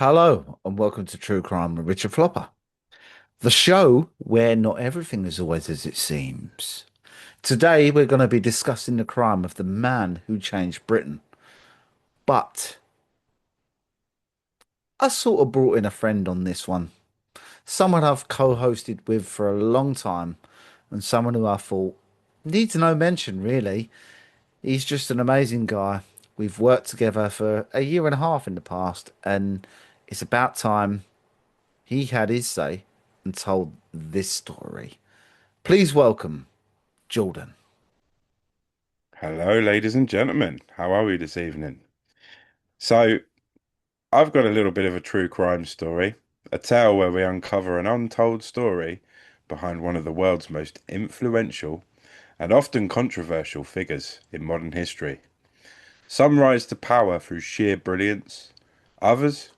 Hello and welcome to True Crime with Richard Flopper, the show where not everything is always as it seems. Today we're going to be discussing the crime of the man who changed Britain. But I sort of brought in a friend on this one, someone I've co-hosted with for a long time, and someone who I thought needs no mention really. He's just an amazing guy. We've worked together for a year and a half in the past, and it's about time he had his say and told this story. Please welcome Jordan. Hello, ladies and gentlemen. How are we this evening? So, I've got a little bit of a true crime story, a tale where we uncover an untold story behind one of the world's most influential and often controversial figures in modern history. Some rise to power through sheer brilliance. Others,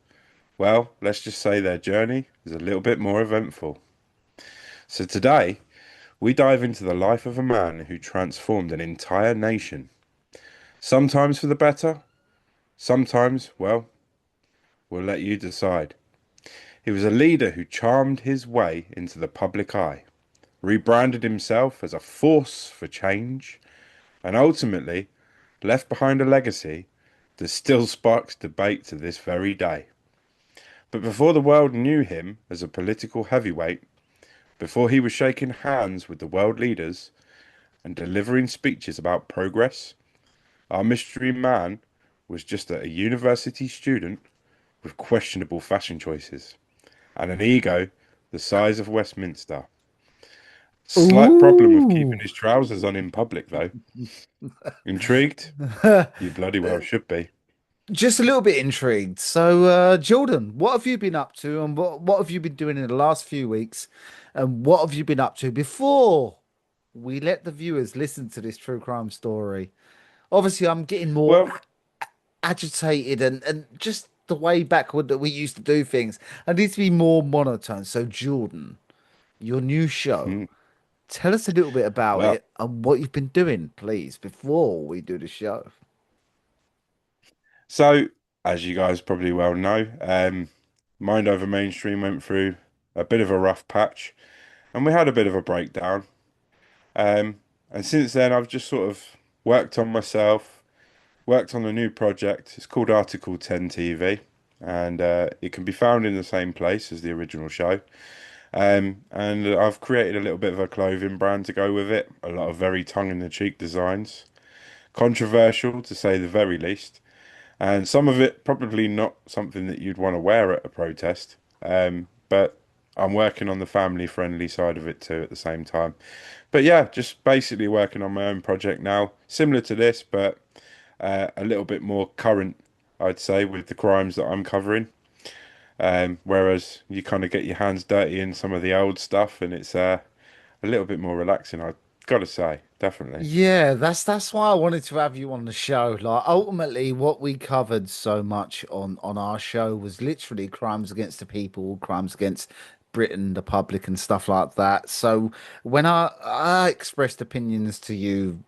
well, let's just say their journey is a little bit more eventful. So today, we dive into the life of a man who transformed an entire nation, sometimes for the better. Sometimes, well, we'll let you decide. He was a leader who charmed his way into the public eye, rebranded himself as a force for change, and ultimately left behind a legacy that still sparks debate to this very day. But before the world knew him as a political heavyweight, before he was shaking hands with the world leaders and delivering speeches about progress, our mystery man was just a university student with questionable fashion choices and an ego the size of Westminster. Slight problem with keeping Ooh. his trousers on in public, though. Intrigued? You bloody well should be. Just a little bit intrigued. So, Jordan, what have you been up to and what have you been doing in the last few weeks? And what have you been up to before we let the viewers listen to this true crime story? Obviously, I'm getting more Well, agitated and just the way backward that we used to do things. I need to be more monotone. So, Jordan, your new show. hmm, Tell us a little bit about well, it and what you've been doing, please, before we do the show. so as you guys probably well know, Mind Over Mainstream went through a bit of a rough patch and we had a bit of a breakdown. And since then, I've just sort of worked on myself, worked on a new project. It's called Article 10 TV, and it can be found in the same place as the original show. And I've created a little bit of a clothing brand to go with it. A lot of very tongue-in-the-cheek designs, controversial to say the very least, and some of it probably not something that you'd want to wear at a protest. But I'm working on the family-friendly side of it too at the same time. But yeah, just basically working on my own project now, similar to this, but a little bit more current, I'd say, with the crimes that I'm covering. Whereas you kind of get your hands dirty in some of the old stuff, and it's a little bit more relaxing, I've got to say, definitely. Yeah, that's why I wanted to have you on the show. Like ultimately what we covered so much on our show was literally crimes against the people, crimes against Britain, the public and stuff like that. So when I expressed opinions to you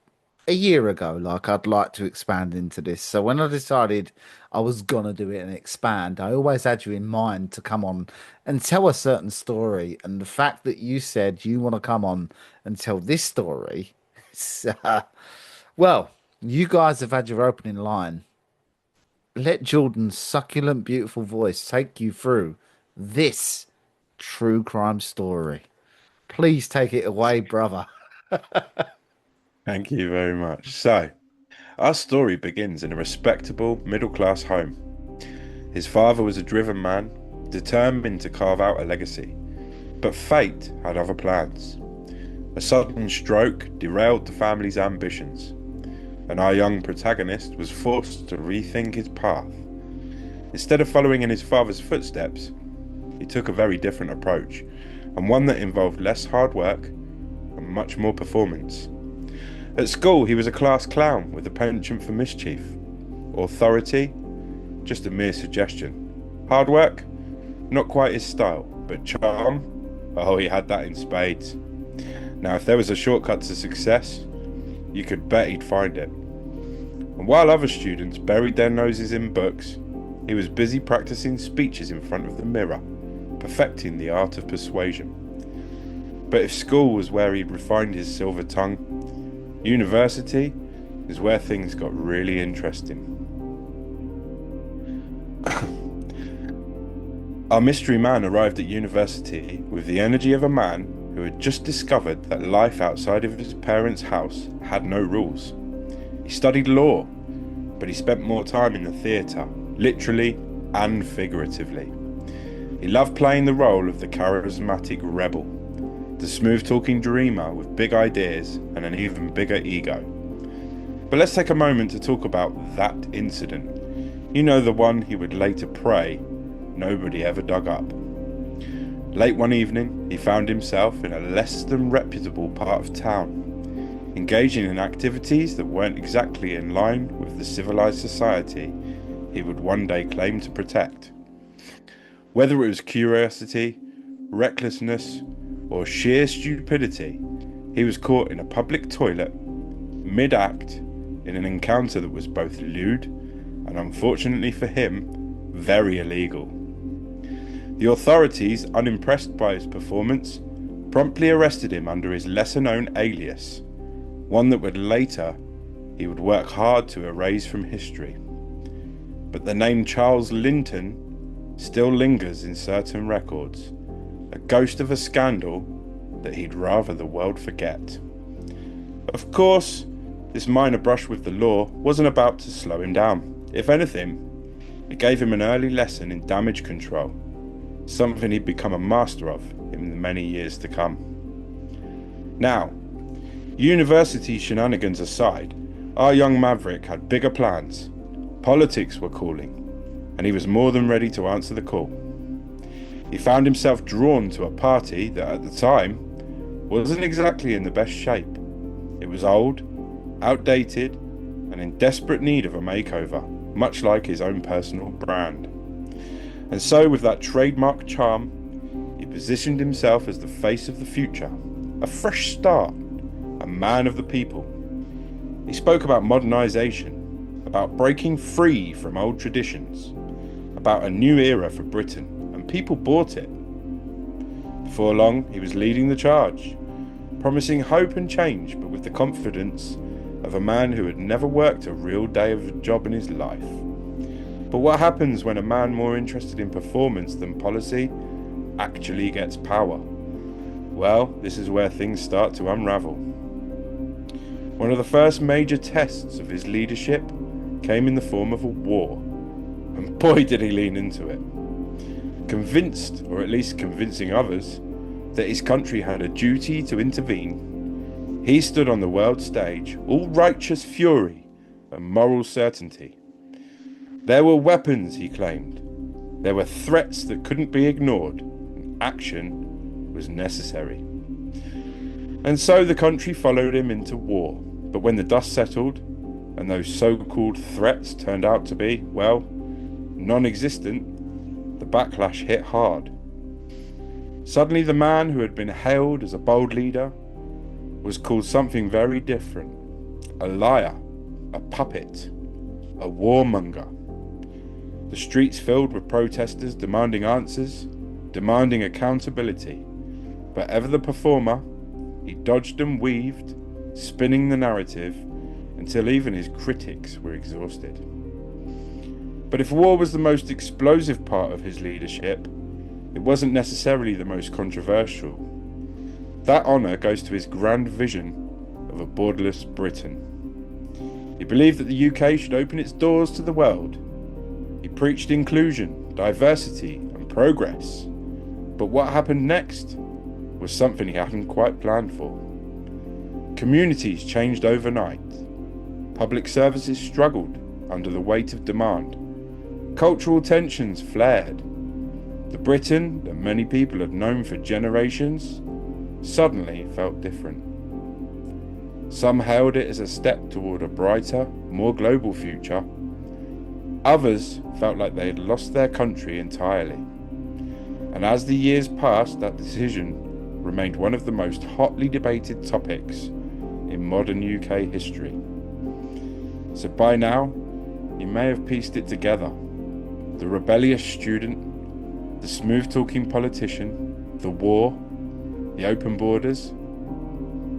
a year ago, like I'd like to expand into this. So when I decided I was gonna do it and expand, I always had you in mind to come on and tell a certain story. And the fact that you said you want to come on and tell this story, uh, well, you guys have had your opening line. Let Jordan's succulent, beautiful voice take you through this true crime story. Please take it away, brother. Thank you very much. So, our story begins in a respectable middle-class home. His father was a driven man, determined to carve out a legacy, but fate had other plans. A sudden stroke derailed the family's ambitions, and our young protagonist was forced to rethink his path. Instead of following in his father's footsteps, he took a very different approach, and one that involved less hard work and much more performance. At school, he was a class clown with a penchant for mischief. Authority, just a mere suggestion. Hard work, not quite his style, but charm, oh, he had that in spades. Now, if there was a shortcut to success, you could bet he'd find it. And while other students buried their noses in books, he was busy practicing speeches in front of the mirror, perfecting the art of persuasion. But if school was where he'd refined his silver tongue, university is where things got really interesting. Our mystery man arrived at university with the energy of a man who had just discovered that life outside of his parents' house had no rules. He studied law, but he spent more time in the theatre, literally and figuratively. He loved playing the role of the charismatic rebel, the smooth-talking dreamer with big ideas and an even bigger ego. But let's take a moment to talk about that incident. You know, the one he would later pray nobody ever dug up. Late one evening, he found himself in a less than reputable part of town, engaging in activities that weren't exactly in line with the civilized society he would one day claim to protect. Whether it was curiosity, recklessness, or sheer stupidity, he was caught in a public toilet, mid-act, in an encounter that was both lewd and, unfortunately for him, very illegal. The authorities, unimpressed by his performance, promptly arrested him under his lesser-known alias, one that he would work hard to erase from history. But the name Charles Lynton still lingers in certain records, a ghost of a scandal that he'd rather the world forget. Of course, this minor brush with the law wasn't about to slow him down. If anything, it gave him an early lesson in damage control, something he'd become a master of in the many years to come. Now, university shenanigans aside, our young maverick had bigger plans. Politics were calling, and he was more than ready to answer the call. He found himself drawn to a party that at the time wasn't exactly in the best shape. It was old, outdated, and in desperate need of a makeover, much like his own personal brand. And so, with that trademark charm, he positioned himself as the face of the future, a fresh start, a man of the people. He spoke about modernization, about breaking free from old traditions, about a new era for Britain, and people bought it. Before long, he was leading the charge, promising hope and change, but with the confidence of a man who had never worked a real day of a job in his life. But what happens when a man more interested in performance than policy actually gets power? Well, this is where things start to unravel. One of the first major tests of his leadership came in the form of a war, and boy did he lean into it. Convinced, or at least convincing others, that his country had a duty to intervene, he stood on the world stage, all righteous fury and moral certainty. There were weapons, he claimed. There were threats that couldn't be ignored. Action was necessary. And so the country followed him into war. But when the dust settled, and those so-called threats turned out to be, well, non-existent, the backlash hit hard. Suddenly the man who had been hailed as a bold leader was called something very different. A liar, a puppet, a warmonger. The streets filled with protesters demanding answers, demanding accountability. But ever the performer, he dodged and weaved, spinning the narrative until even his critics were exhausted. But if war was the most explosive part of his leadership, it wasn't necessarily the most controversial. That honour goes to his grand vision of a borderless Britain. He believed that the UK should open its doors to the world. He preached inclusion, diversity, and progress. But what happened next was something he hadn't quite planned for. Communities changed overnight. Public services struggled under the weight of demand. Cultural tensions flared. The Britain that many people had known for generations suddenly felt different. Some hailed it as a step toward a brighter, more global future. Others felt like they had lost their country entirely. And as the years passed, that decision remained one of the most hotly debated topics in modern UK history. So by now, you may have pieced it together. the rebellious student, the smooth talking politician, the war, the open borders.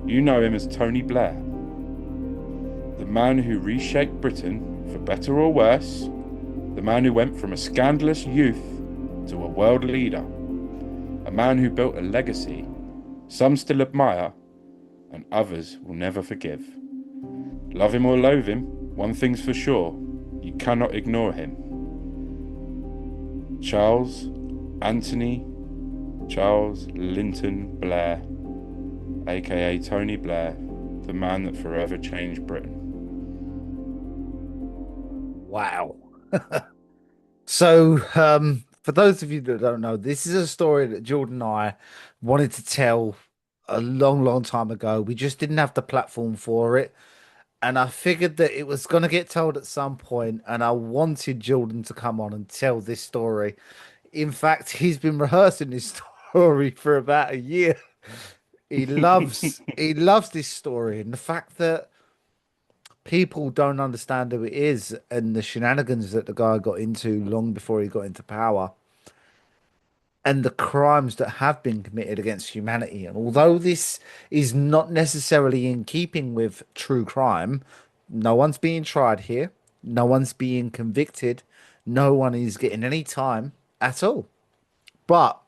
You know him as Tony Blair, the man who reshaped Britain for better or worse, the man who went from a scandalous youth to a world leader, a man who built a legacy some still admire and others will never forgive. Love him or loathe him, one thing's for sure, you cannot ignore him. Charles Anthony Charles Lynton Blair, aka Tony Blair, the man that forever changed Britain. Wow. So, for those of you that don't know, this is a story that Jordan and I wanted to tell a long, long time ago. We just didn't have the platform for it. And I figured that it was going to get told at some point, and I wanted Jordan to come on and tell this story. In fact, he's been rehearsing this story for about a year. He loves this story, and the fact that people don't understand who it is and the shenanigans that the guy got into long before he got into power and the crimes that have been committed against humanity. And although this is not necessarily in keeping with true crime, no one's being tried here, no one's being convicted, no one is getting any time at all. But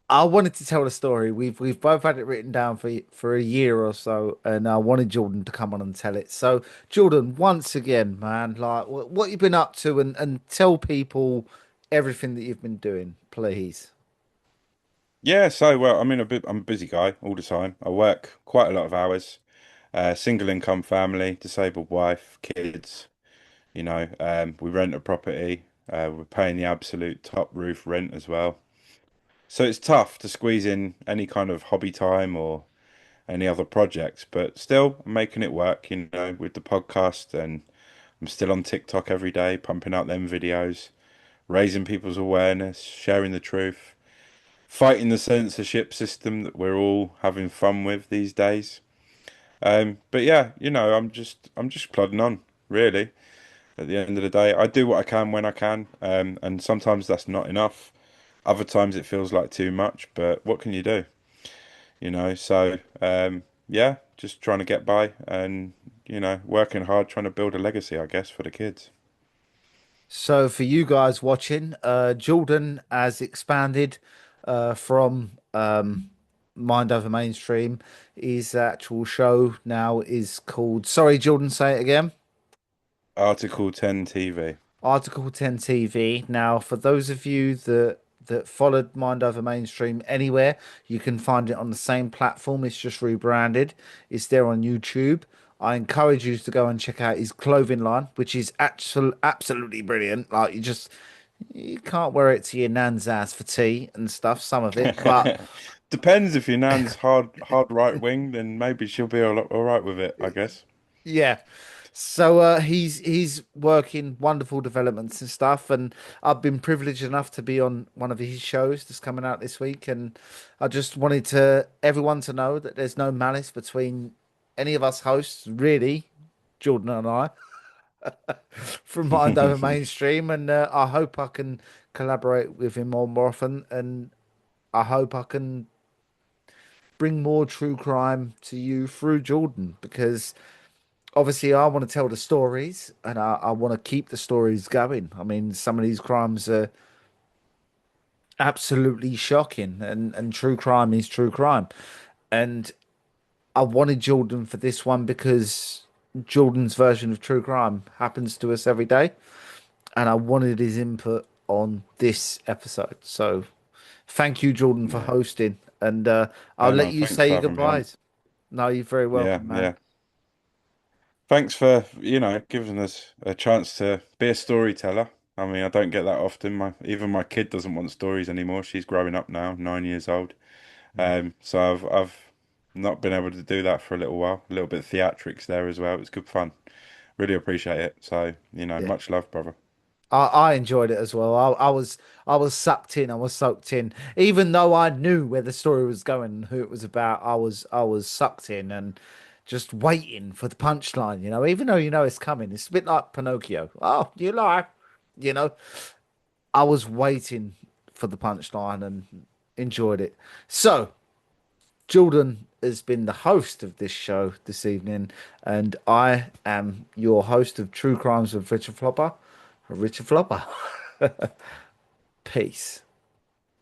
I wanted to tell the story. We've both had it written down for a year or so, and I wanted Jordan to come on and tell it. So, Jordan, once again, man, like what you've been up to, and tell people everything that you've been doing, please. Yeah, so well, I'm a busy guy all the time. I work quite a lot of hours. Single income family, disabled wife, kids. We rent a property. We're paying the absolute top roof rent as well. So it's tough to squeeze in any kind of hobby time or any other projects, but still I'm making it work, with the podcast, and I'm still on TikTok every day, pumping out them videos, raising people's awareness, sharing the truth, fighting the censorship system that we're all having fun with these days. But yeah, I'm just plodding on, really. At the end of the day, I do what I can when I can, and sometimes that's not enough. Other times it feels like too much, but what can you do? Yeah, just trying to get by and, working hard, trying to build a legacy, I guess, for the kids. So, for you guys watching, Jordan has expanded from Mind Over Mainstream. His actual show now is called. Sorry, Jordan, say it again. Article 10 TV. Article 10 TV. Now, for those of you that followed Mind Over Mainstream anywhere, you can find it on the same platform. It's just rebranded. It's there on YouTube. I encourage you to go and check out his clothing line, which is absolutely brilliant. Like you can't wear it to your nan's ass for tea and stuff, some of it, but Depends if your nan's hard right wing, then maybe she'll be all right with it, I guess. yeah. So he's working wonderful developments and stuff, and I've been privileged enough to be on one of his shows that's coming out this week, and I just wanted to everyone to know that there's no malice between any of us hosts, really, Jordan and I, from Mind Over Mainstream, and I hope I can collaborate with him more often, and I hope I can bring more true crime to you through Jordan because obviously I want to tell the stories and I want to keep the stories going. I mean, some of these crimes are absolutely shocking and true crime is true crime. And I wanted Jordan for this one because Jordan's version of true crime happens to us every day. And I wanted his input on this episode. So thank you, Jordan, for Yeah. hosting. And I'll No, let no, you thanks say for your having me on. goodbyes. No, you're very Yeah, welcome, man. yeah. Thanks for, giving us a chance to be a storyteller. I mean, I don't get that often. Even my kid doesn't want stories anymore. She's growing up now, 9 years old. So I've not been able to do that for a little while. A little bit of theatrics there as well. It was good fun. Really appreciate it. So, Yeah. much love, brother. I enjoyed it as well. I was sucked in. I was soaked in. Even though I knew where the story was going and who it was about, I was sucked in and just waiting for the punchline, Even though it's coming. It's a bit like Pinocchio. Oh, you lie. You know, I was waiting for the punchline and enjoyed it. So, Jordan has been the host of this show this evening, and I am your host of True Crimes with Richard Flopper. Richard Flopper. Peace.